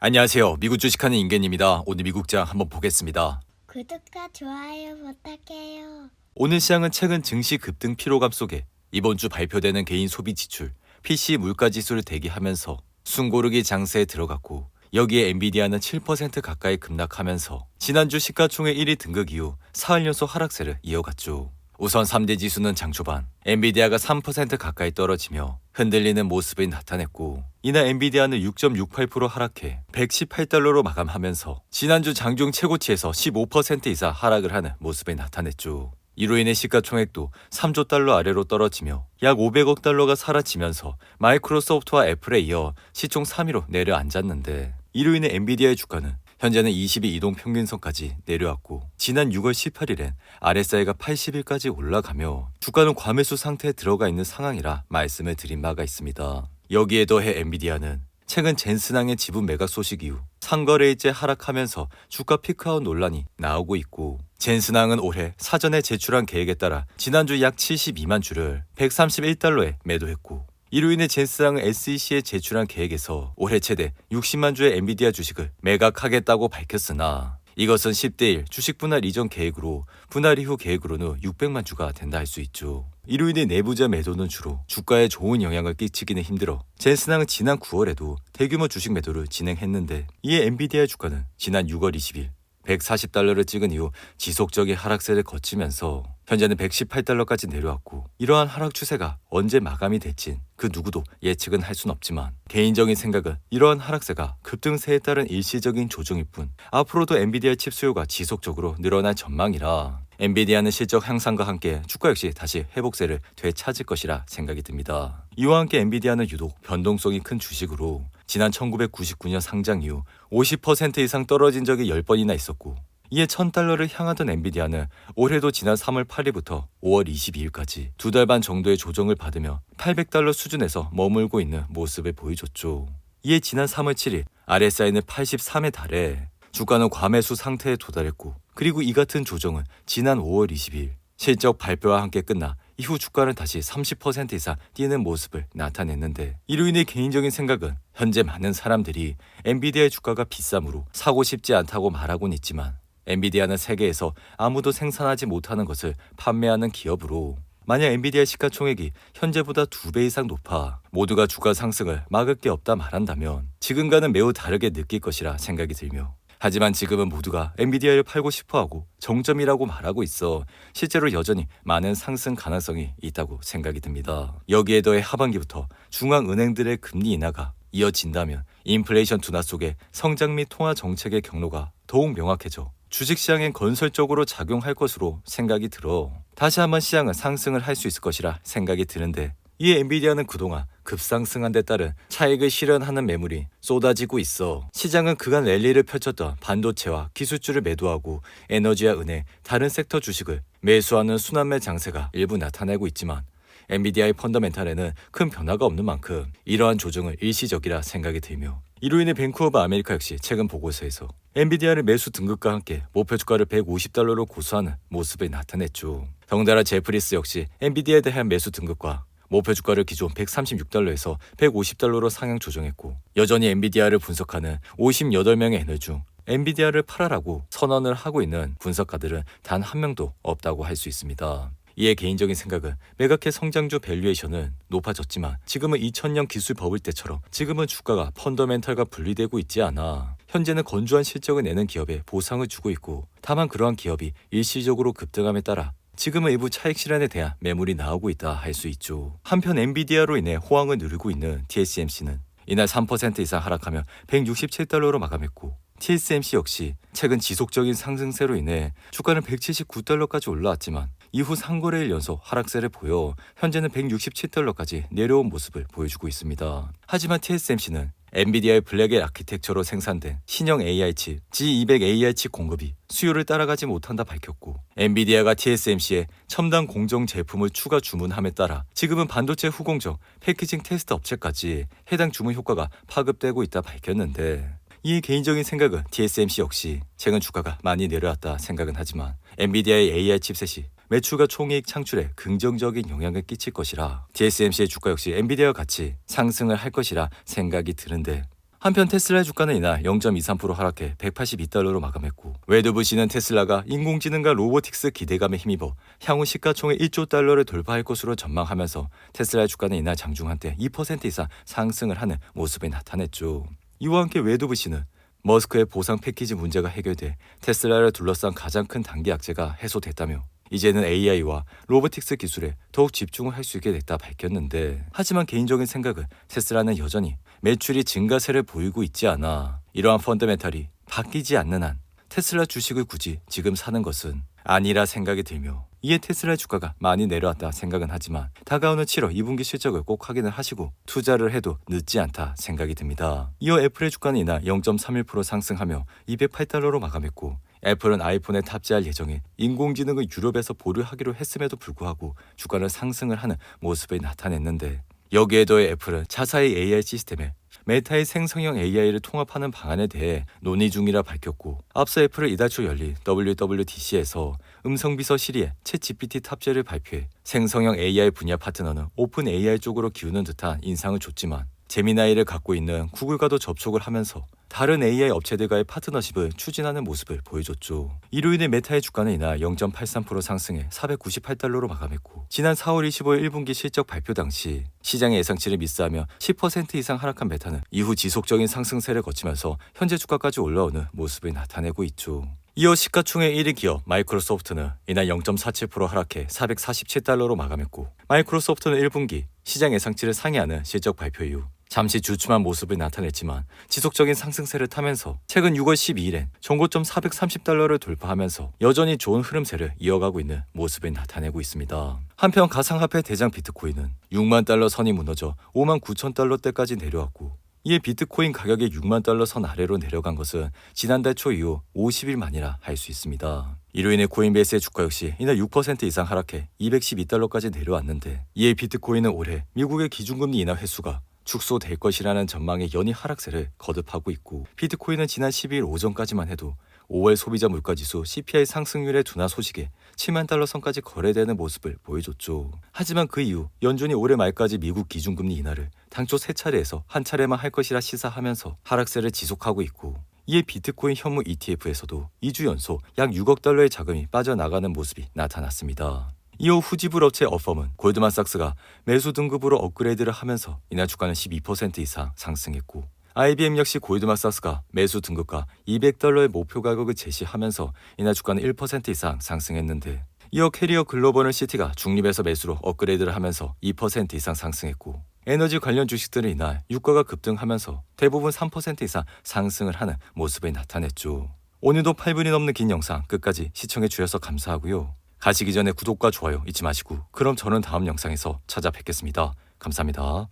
안녕하세요. 미국 주식하는 임gen입니다. 오늘 미국장 한번 보겠습니다. 구독과 좋아요 부탁해요. 오늘 시장은 최근 증시 급등 피로감 속에 이번 주 발표되는 개인 소비 지출, PC 물가 지수를 대기하면서 숨고르기 장세에 들어갔고 여기에 엔비디아는 7% 가까이 급락하면서 지난주 시가총액 1위 등극 이후 사흘 연속 하락세를 이어갔죠. 우선 3대 지수는 장 초반 엔비디아가 3% 가까이 떨어지며 흔들리는 모습이 나타냈고 이날 엔비디아는 6.68% 하락해 118달러로 마감하면서 지난주 장중 최고치에서 15% 이상 하락을 하는 모습이 나타냈죠. 이로 인해 시가총액도 3조 달러 아래로 떨어지며 약 500억 달러가 사라지면서 마이크로소프트와 애플에 이어 시총 3위로 내려앉았는데 이로 인해 엔비디아의 주가는 현재는 20일 이동 평균선까지 내려왔고 지난 6월 18일엔 RSI가 80일까지 올라가며 주가는 과매수 상태에 들어가 있는 상황이라 말씀을 드린 바가 있습니다. 여기에 더해 엔비디아는 최근 젠슨항의 지분 매각 소식 이후 상거래일째 하락하면서 주가 피크아웃 논란이 나오고 있고 젠슨항은 올해 사전에 제출한 계획에 따라 지난주 약 72만 주를 131달러에 매도했고 이로 인해 젠슨항은 SEC에 제출한 계획에서 올해 최대 60만 주의 엔비디아 주식을 매각하겠다고 밝혔으나 이것은 10대1 주식 분할 이전 계획으로 분할 이후 계획으로는 600만 주가 된다 할 수 있죠. 이로 인해 내부자 매도는 주로 주가에 좋은 영향을 끼치기는 힘들어 젠슨항은 지난 9월에도 대규모 주식 매도를 진행했는데 이에 엔비디아의 주가는 지난 6월 20일 140달러를 찍은 이후 지속적인 하락세를 거치면서 현재는 118달러까지 내려왔고 이러한 하락 추세가 언제 마감이 될진 그 누구도 예측은 할 순 없지만 개인적인 생각은 이러한 하락세가 급등세에 따른 일시적인 조정일 뿐 앞으로도 엔비디아 칩 수요가 지속적으로 늘어날 전망이라 엔비디아는 실적 향상과 함께 주가 역시 다시 회복세를 되찾을 것이라 생각이 듭니다. 이와 함께 엔비디아는 유독 변동성이 큰 주식으로 지난 1999년 상장 이후 50% 이상 떨어진 적이 10번이나 있었고 이에 1000달러를 향하던 엔비디아는 올해도 지난 3월 8일부터 5월 22일까지 2달 반 정도의 조정을 받으며 800달러 수준에서 머물고 있는 모습을 보여줬죠. 이에 지난 3월 7일 RSI는 83에 달해 주가는 과매수 상태에 도달했고 그리고 이 같은 조정은 지난 5월 20일 실적 발표와 함께 끝나 이후 주가는 다시 30% 이상 뛰는 모습을 나타냈는데 이로 인해 개인적인 생각은 현재 많은 사람들이 엔비디아의 주가가 비싸므로 사고 싶지 않다고 말하곤 있지만 엔비디아는 세계에서 아무도 생산하지 못하는 것을 판매하는 기업으로 만약 엔비디아 시가총액이 현재보다 2배 이상 높아 모두가 주가 상승을 막을 게 없다 말한다면 지금과는 매우 다르게 느낄 것이라 생각이 들며 하지만 지금은 모두가 엔비디아를 팔고 싶어하고 정점이라고 말하고 있어 실제로 여전히 많은 상승 가능성이 있다고 생각이 듭니다. 여기에 더해 하반기부터 중앙은행들의 금리 인하가 이어진다면 인플레이션 둔화 속에 성장 및 통화 정책의 경로가 더욱 명확해져 주식시장엔 건설적으로 작용할 것으로 생각이 들어 다시 한번 시장은 상승을 할 수 있을 것이라 생각이 드는데 이에 엔비디아는 그동안 급상승한 데 따른 차익을 실현하는 매물이 쏟아지고 있어 시장은 그간 랠리를 펼쳤던 반도체와 기술주를 매도하고 에너지와 은행, 다른 섹터 주식을 매수하는 순환매 장세가 일부 나타내고 있지만 엔비디아의 펀더멘탈에는 큰 변화가 없는 만큼 이러한 조정을 일시적이라 생각이 들며 이로 인해 뱅크 오브 아메리카 역시 최근 보고서에서 엔비디아를 매수 등급과 함께 목표 주가를 150달러로 고수하는 모습을 나타냈죠. 덩달아 제프리스 역시 엔비디아에 대한 매수 등급과 목표 주가를 기존 136달러에서 150달러로 상향 조정했고 여전히 엔비디아를 분석하는 58명의 애널 중 엔비디아를 팔아라고 선언을 하고 있는 분석가들은 단 한 명도 없다고 할 수 있습니다. 이에 개인적인 생각은 매각해 성장주 밸류에이션은 높아졌지만 지금은 2000년 기술 버블 때처럼 지금은 주가가 펀더멘털과 분리되고 있지 않아 현재는 건조한 실적을 내는 기업에 보상을 주고 있고 다만 그러한 기업이 일시적으로 급등함에 따라 지금은 일부 차익 실현에 대한 매물이 나오고 있다 할 수 있죠. 한편 엔비디아로 인해 호황을 누리고 있는 TSMC는 이날 3% 이상 하락하며 167달러로 마감했고 TSMC 역시 최근 지속적인 상승세로 인해 주가는 179달러까지 올라왔지만 이후 상거래일 연속 하락세를 보여 현재는 167달러까지 내려온 모습을 보여주고 있습니다. 하지만 TSMC는 엔비디아의 블랙의 아키텍처로 생산된 신형 AI 칩 G200 AI 칩 공급이 수요를 따라가지 못한다 밝혔고 엔비디아가 TSMC에 첨단 공정 제품을 추가 주문함에 따라 지금은 반도체 후공정 패키징 테스트 업체까지 해당 주문 효과가 파급되고 있다 밝혔는데 이 개인적인 생각은 TSMC 역시 최근 주가가 많이 내려왔다 생각은 하지만 엔비디아의 AI 칩셋이 매출과 총이익 창출에 긍정적인 영향을 끼칠 것이라 TSMC의 주가 역시 엔비디아와 같이 상승을 할 것이라 생각이 드는데 한편 테슬라의 주가는 이날 0.23% 하락해 182달러로 마감했고, 웨드부시는 테슬라가 인공지능과 로보틱스 기대감에 힘입어 향후 시가총액 1조 달러를 돌파할 것으로 전망하면서 테슬라의 주가는 이날 장중 한때 2% 이상 상승을 하는 모습이 나타냈죠. 이와 함께 웨드부시는 머스크의 보상 패키지 문제가 해결돼 테슬라를 둘러싼 가장 큰 단기 악재가 해소됐다며 이제는 AI와 로보틱스 기술에 더욱 집중을 할 수 있게 됐다 밝혔는데, 하지만 개인적인 생각은 테슬라는 여전히 매출이 증가세를 보이고 있지 않아 이러한 펀더멘탈이 바뀌지 않는 한 테슬라 주식을 굳이 지금 사는 것은 아니라 생각이 들며, 이에 테슬라의 주가가 많이 내려왔다 생각은 하지만 다가오는 7월 2분기 실적을 꼭 확인을 하시고 투자를 해도 늦지 않다 생각이 듭니다. 이어 애플의 주가는 이날 0.31% 상승하며 208달러로 마감했고, 애플은 아이폰에 탑재할 예정인 인공지능을 유럽에서 보류하기로 했음에도 불구하고 주가는 상승을 하는 모습을 나타냈는데, 여기에 더해 애플은 자사의 AI 시스템에 메타의 생성형 AI를 통합하는 방안에 대해 논의 중이라 밝혔고, 앞서 애플은 이달 초 열린 WWDC에서 음성비서 시리의 챗GPT 탑재를 발표해 생성형 AI 분야 파트너는 오픈 AI 쪽으로 기우는 듯한 인상을 줬지만, 제미나이를 갖고 있는 구글과도 접촉을 하면서 다른 AI 업체들과의 파트너십을 추진하는 모습을 보여줬죠. 이로 인해 메타의 주가는 이날 0.83% 상승해 498달러로 마감했고, 지난 4월 25일 1분기 실적 발표 당시 시장의 예상치를 미스하며 10% 이상 하락한 메타는 이후 지속적인 상승세를 거치면서 현재 주가까지 올라오는 모습을 나타내고 있죠. 이어 시가총액 1위 기업 마이크로소프트는 이날 0.47% 하락해 447달러로 마감했고, 마이크로소프트는 1분기 시장 예상치를 상회하는 실적 발표 이후 잠시 주춤한 모습을 나타냈지만 지속적인 상승세를 타면서 최근 6월 12일엔 전고점 430달러를 돌파하면서 여전히 좋은 흐름세를 이어가고 있는 모습을 나타내고 있습니다. 한편 가상화폐 대장 비트코인은 6만 달러 선이 무너져 5만 9천 달러대까지 내려왔고, 이에 비트코인 가격이 6만 달러 선 아래로 내려간 것은 지난달 초 이후 50일 만이라 할 수 있습니다. 이로 인해 코인베이스의 주가 역시 이날 6% 이상 하락해 212달러까지 내려왔는데, 이에 비트코인은 올해 미국의 기준금리 인하 횟수가 축소될 것이라는 전망의 연이 하락세를 거듭하고 있고, 비트코인은 지난 12일 오전까지만 해도 5월 소비자 물가지수 CPI 상승률의 둔화 소식에 7만 달러 선까지 거래되는 모습을 보여줬죠. 하지만 그 이후 연준이 올해 말까지 미국 기준금리 인하를 당초 3차례에서 한 차례만 할 것이라 시사하면서 하락세를 지속하고 있고, 이에 비트코인 현무 ETF에서도 2주 연속 약 6억 달러의 자금이 빠져나가는 모습이 나타났습니다. 이후 후지불 업체 어펌은 골드만삭스가 매수 등급으로 업그레이드를 하면서 이날 주가는 12% 이상 상승했고, IBM 역시 골드만삭스가 매수 등급과 200달러의 목표 가격을 제시하면서 이날 주가는 1% 이상 상승했는데, 이어 캐리어 글로벌은 시티가 중립에서 매수로 업그레이드를 하면서 2% 이상 상승했고, 에너지 관련 주식들은 이날 유가가 급등하면서 대부분 3% 이상 상승을 하는 모습을 나타냈죠. 오늘도 8분이 넘는 긴 영상 끝까지 시청해 주셔서 감사하고요. 가시기 전에 구독과 좋아요 잊지 마시고, 그럼 저는 다음 영상에서 찾아뵙겠습니다. 감사합니다.